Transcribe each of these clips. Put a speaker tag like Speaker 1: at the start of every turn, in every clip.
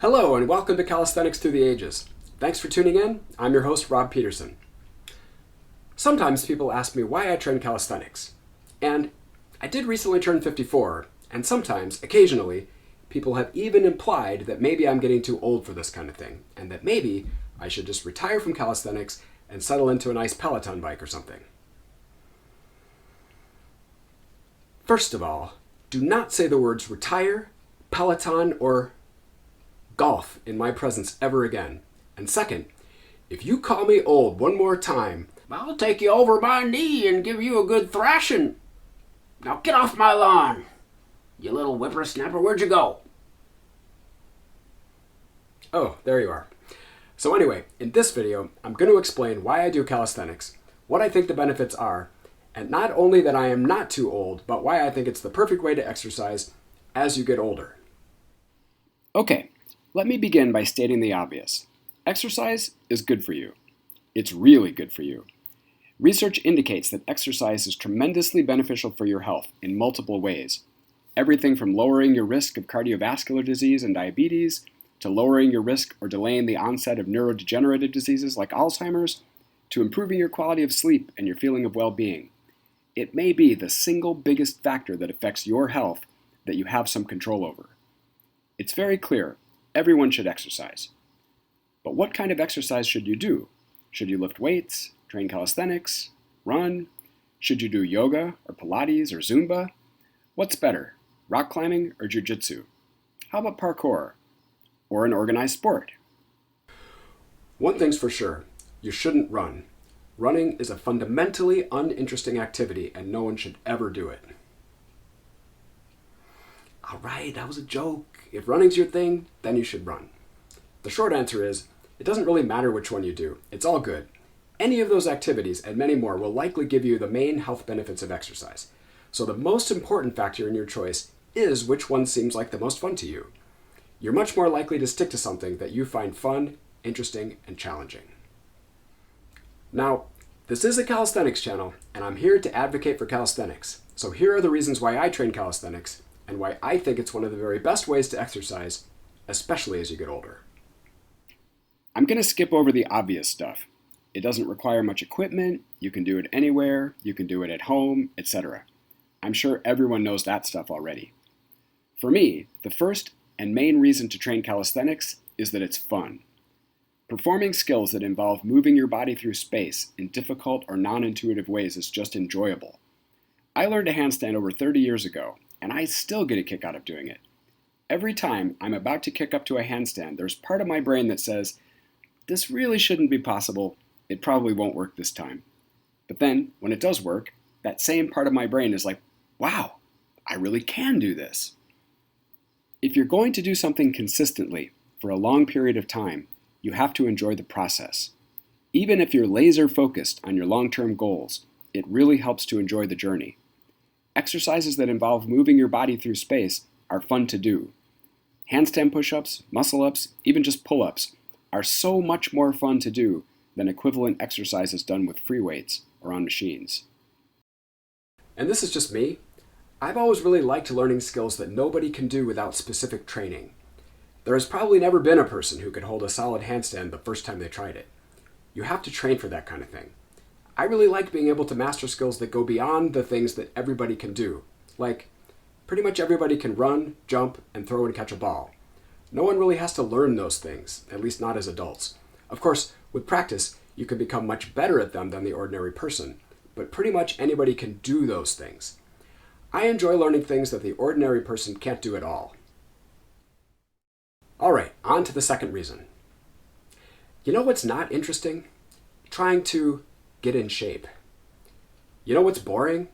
Speaker 1: Hello and welcome to Calisthenics Through the Ages. Thanks for tuning in. I'm your host, Rob Peterson. Sometimes people ask me why I train calisthenics. And I did recently turn 54, and sometimes, occasionally, people have even implied that maybe I'm getting too old for this kind of thing, and that maybe I should just retire from calisthenics and settle into a nice Peloton bike or something. First of all, do not say the words retire, Peloton, or golf in my presence ever again. And second, if you call me old one more time, I'll take you over my knee and give you a good thrashing. Now get off my lawn, you little whippersnapper. Where'd you go? Oh, there you are. So anyway, in this video, I'm going to explain why I do calisthenics, what I think the benefits are, and not only that I am not too old, but why I think it's the perfect way to exercise as you get older. Okay, let me begin by stating the obvious. Exercise is good for you. It's really good for you. Research indicates that exercise is tremendously beneficial for your health in multiple ways. Everything from lowering your risk of cardiovascular disease and diabetes, to lowering your risk or delaying the onset of neurodegenerative diseases like Alzheimer's, to improving your quality of sleep and your feeling of well-being. It may be the single biggest factor that affects your health that you have some control over. It's very clear, everyone should exercise. But what kind of exercise should you do? Should you lift weights, train calisthenics, run? Should you do yoga or Pilates or Zumba? What's better, rock climbing or jiu-jitsu? How about parkour or an organized sport? One thing's for sure, you shouldn't run. Running is a fundamentally uninteresting activity and no one should ever do it. All right, that was a joke. If running's your thing, then you should run. The short answer is, it doesn't really matter which one you do. It's all good. Any of those activities and many more will likely give you the main health benefits of exercise. So the most important factor in your choice is which one seems like the most fun to you. You're much more likely to stick to something that you find fun, interesting, and challenging. Now, this is a calisthenics channel, and I'm here to advocate for calisthenics. So here are the reasons why I train calisthenics, and why I think it's one of the very best ways to exercise, especially as you get older. I'm going to skip over the obvious stuff. It doesn't require much equipment, you can do it anywhere, you can do it at home, etc. I'm sure everyone knows that stuff already. For me, the first and main reason to train calisthenics is that it's fun. Performing skills that involve moving your body through space in difficult or non-intuitive ways is just enjoyable. I learned a handstand over 30 years ago, and I still get a kick out of doing it. Every time I'm about to kick up to a handstand, there's part of my brain that says, this really shouldn't be possible, it probably won't work this time. But then, when it does work, that same part of my brain is like, wow, I really can do this. If you're going to do something consistently for a long period of time, you have to enjoy the process. Even if you're laser focused on your long-term goals, it really helps to enjoy the journey. Exercises that involve moving your body through space are fun to do. Handstand push-ups, muscle-ups, even just pull-ups are so much more fun to do than equivalent exercises done with free weights or on machines. And this is just me. I've always really liked learning skills that nobody can do without specific training. There has probably never been a person who could hold a solid handstand the first time they tried it. You have to train for that kind of thing. I really like being able to master skills that go beyond the things that everybody can do. Like, pretty much everybody can run, jump, and throw and catch a ball. No one really has to learn those things, at least not as adults. Of course, with practice, you can become much better at them than the ordinary person, but pretty much anybody can do those things. I enjoy learning things that the ordinary person can't do at all. All right, on to the second reason. You know what's not interesting? Trying to get in shape. You know what's boring?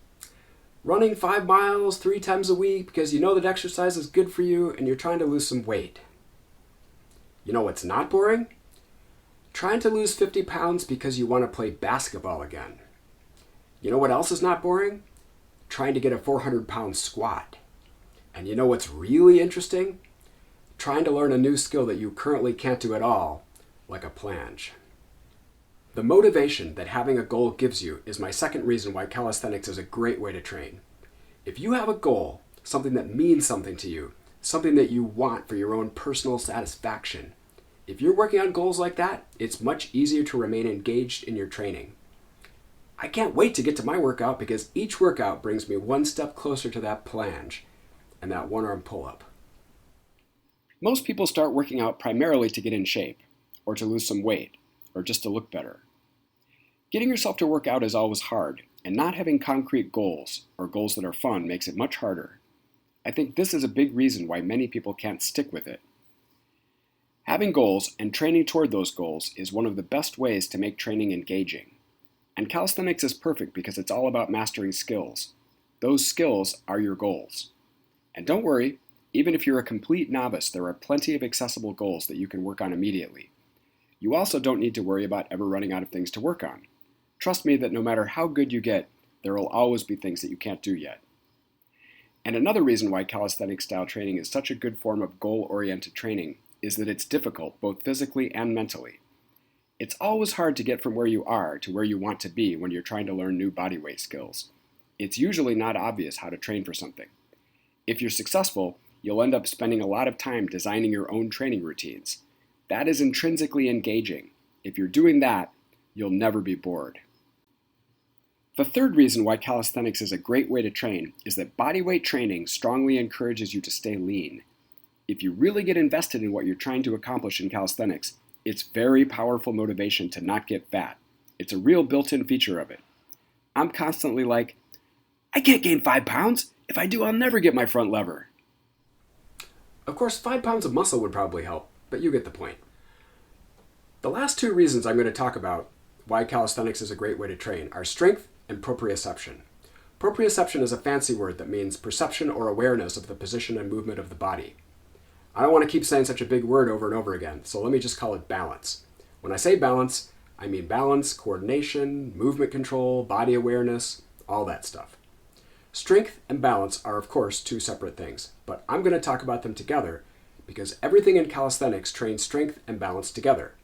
Speaker 1: Running 5 miles 3 times a week because you know that exercise is good for you and you're trying to lose some weight. You know what's not boring? Trying to lose 50 pounds because you want to play basketball again. You know what else is not boring? Trying to get a 400-pound squat. And you know what's really interesting? Trying to learn a new skill that you currently can't do at all, like a planche. The motivation that having a goal gives you is my second reason why calisthenics is a great way to train. If you have a goal, something that means something to you, something that you want for your own personal satisfaction. If you're working on goals like that, it's much easier to remain engaged in your training. I can't wait to get to my workout because each workout brings me one step closer to that planche and that one-arm pull-up. Most people start working out primarily to get in shape, or to lose some weight, or just to look better. Getting yourself to work out is always hard, and not having concrete goals, or goals that are fun, makes it much harder. I think this is a big reason why many people can't stick with it. Having goals and training toward those goals is one of the best ways to make training engaging. And calisthenics is perfect because it's all about mastering skills. Those skills are your goals. And don't worry, even if you're a complete novice, there are plenty of accessible goals that you can work on immediately. You also don't need to worry about ever running out of things to work on. Trust me that no matter how good you get, there will always be things that you can't do yet. And another reason why calisthenics style training is such a good form of goal-oriented training is that it's difficult both physically and mentally. It's always hard to get from where you are to where you want to be when you're trying to learn new bodyweight skills. It's usually not obvious how to train for something. If you're successful, you'll end up spending a lot of time designing your own training routines. That is intrinsically engaging. If you're doing that, you'll never be bored. The third reason why calisthenics is a great way to train is that bodyweight training strongly encourages you to stay lean. If you really get invested in what you're trying to accomplish in calisthenics, it's very powerful motivation to not get fat. It's a real built-in feature of it. I'm constantly like, I can't gain 5 pounds. If I do, I'll never get my front lever. Of course, 5 pounds of muscle would probably help, but you get the point. The last two reasons I'm going to talk about why calisthenics is a great way to train are strength and proprioception. Proprioception is a fancy word that means perception or awareness of the position and movement of the body. I don't want to keep saying such a big word over and over again, so let me just call it balance. When I say balance, I mean balance, coordination, movement control, body awareness, all that stuff. Strength and balance are, of course, two separate things, but I'm going to talk about them together because everything in calisthenics trains strength and balance together.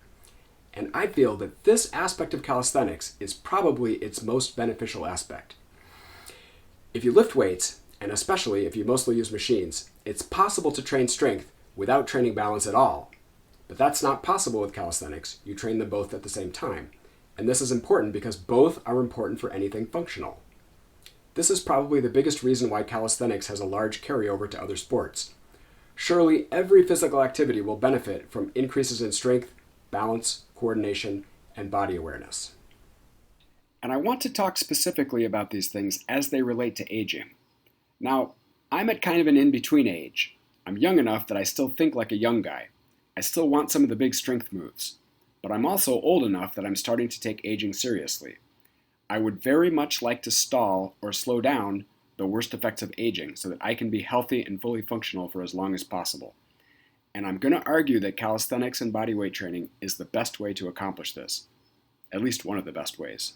Speaker 1: And I feel that this aspect of calisthenics is probably its most beneficial aspect. If you lift weights, and especially if you mostly use machines, it's possible to train strength without training balance at all. But that's not possible with calisthenics. You train them both at the same time. And this is important because both are important for anything functional. This is probably the biggest reason why calisthenics has a large carryover to other sports. Surely every physical activity will benefit from increases in strength, balance, coordination, and body awareness. And I want to talk specifically about these things as they relate to aging. Now, I'm at kind of an in-between age. I'm young enough that I still think like a young guy. I still want some of the big strength moves. But I'm also old enough that I'm starting to take aging seriously. I would very much like to stall or slow down the worst effects of aging so that I can be healthy and fully functional for as long as possible. And I'm going to argue that calisthenics and bodyweight training is the best way to accomplish this. At least one of the best ways.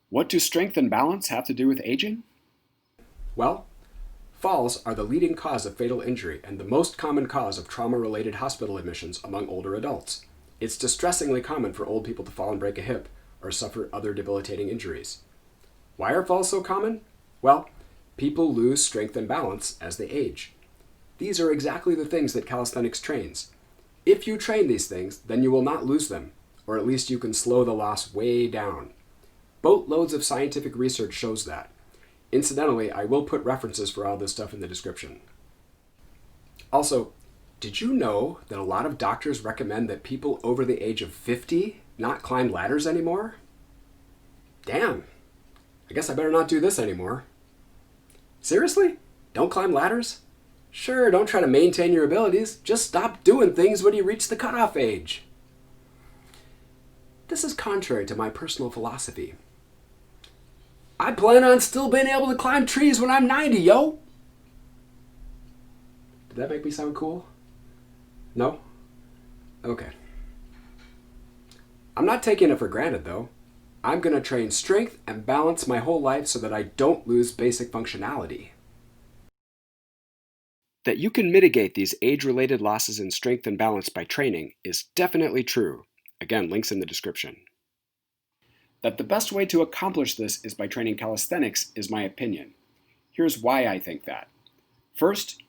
Speaker 1: What do strength and balance have to do with aging? Well, falls are the leading cause of fatal injury and the most common cause of trauma-related hospital admissions among older adults. It's distressingly common for old people to fall and break a hip or suffer other debilitating injuries. Why are falls so common? Well, people lose strength and balance as they age. These are exactly the things that calisthenics trains. If you train these things, then you will not lose them, or at least you can slow the loss way down. Boatloads of scientific research shows that. Incidentally, I will put references for all this stuff in the description. Also, did you know that a lot of doctors recommend that people over the age of 50 not climb ladders anymore? Damn, I guess I better not do this anymore. Seriously? Don't climb ladders? Sure, don't try to maintain your abilities. Just stop doing things when you reach the cutoff age. This is contrary to my personal philosophy. I plan on still being able to climb trees when I'm 90, yo! Did that make me sound cool? No? Okay. I'm not taking it for granted, though. I'm going to train strength and balance my whole life so that I don't lose basic functionality. That you can mitigate these age-related losses in strength and balance by training is definitely true. Again, links in the description. That the best way to accomplish this is by training calisthenics is my opinion. Here's why I think that. First,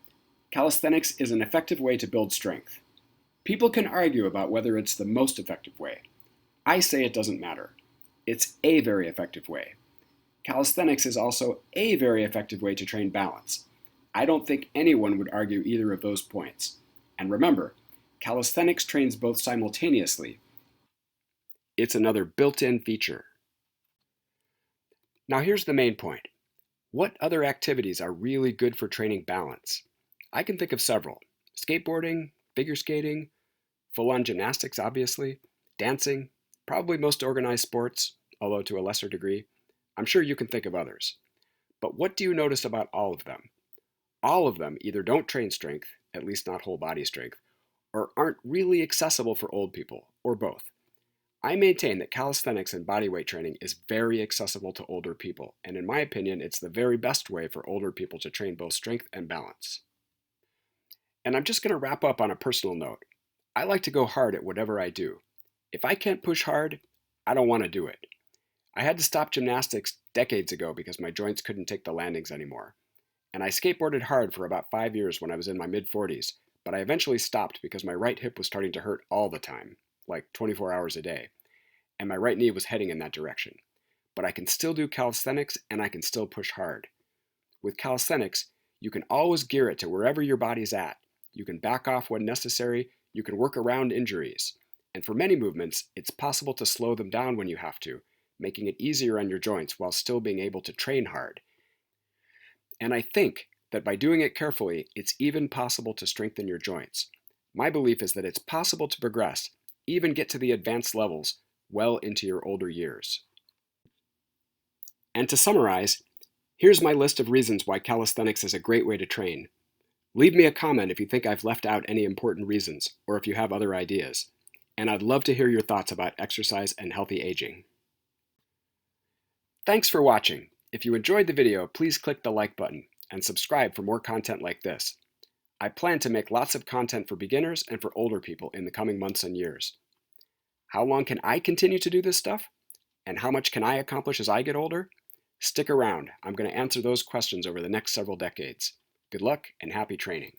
Speaker 1: Calisthenics is an effective way to build strength. People can argue about whether it's the most effective way. I say it doesn't matter. It's a very effective way. Calisthenics is also a very effective way to train balance. I don't think anyone would argue either of those points. And remember, calisthenics trains both simultaneously. It's another built-in feature. Now here's the main point. What other activities are really good for training balance? I can think of several. Skateboarding, figure skating, full-on gymnastics, obviously, dancing, probably most organized sports, although to a lesser degree. I'm sure you can think of others. But what do you notice about all of them? All of them either don't train strength, at least not whole body strength, or aren't really accessible for old people, or both. I maintain that calisthenics and bodyweight training is very accessible to older people, and in my opinion, it's the very best way for older people to train both strength and balance. And I'm just going to wrap up on a personal note. I like to go hard at whatever I do. If I can't push hard, I don't want to do it. I had to stop gymnastics decades ago because my joints couldn't take the landings anymore. And I skateboarded hard for about 5 years when I was in my mid-40s, but I eventually stopped because my right hip was starting to hurt all the time, like 24 hours a day, and my right knee was heading in that direction. But I can still do calisthenics and I can still push hard. With calisthenics, you can always gear it to wherever your body's at. You can back off when necessary, you can work around injuries. And for many movements, it's possible to slow them down when you have to, making it easier on your joints while still being able to train hard. And I think that by doing it carefully, it's even possible to strengthen your joints. My belief is that it's possible to progress, even get to the advanced levels, well into your older years. And to summarize, here's my list of reasons why calisthenics is a great way to train. Leave me a comment if you think I've left out any important reasons, or if you have other ideas. And I'd love to hear your thoughts about exercise and healthy aging. Thanks for watching. If you enjoyed the video, please click the like button and subscribe for more content like this. I plan to make lots of content for beginners and for older people in the coming months and years. How long can I continue to do this stuff? And how much can I accomplish as I get older? Stick around. I'm going to answer those questions over the next several decades. Good luck and happy training.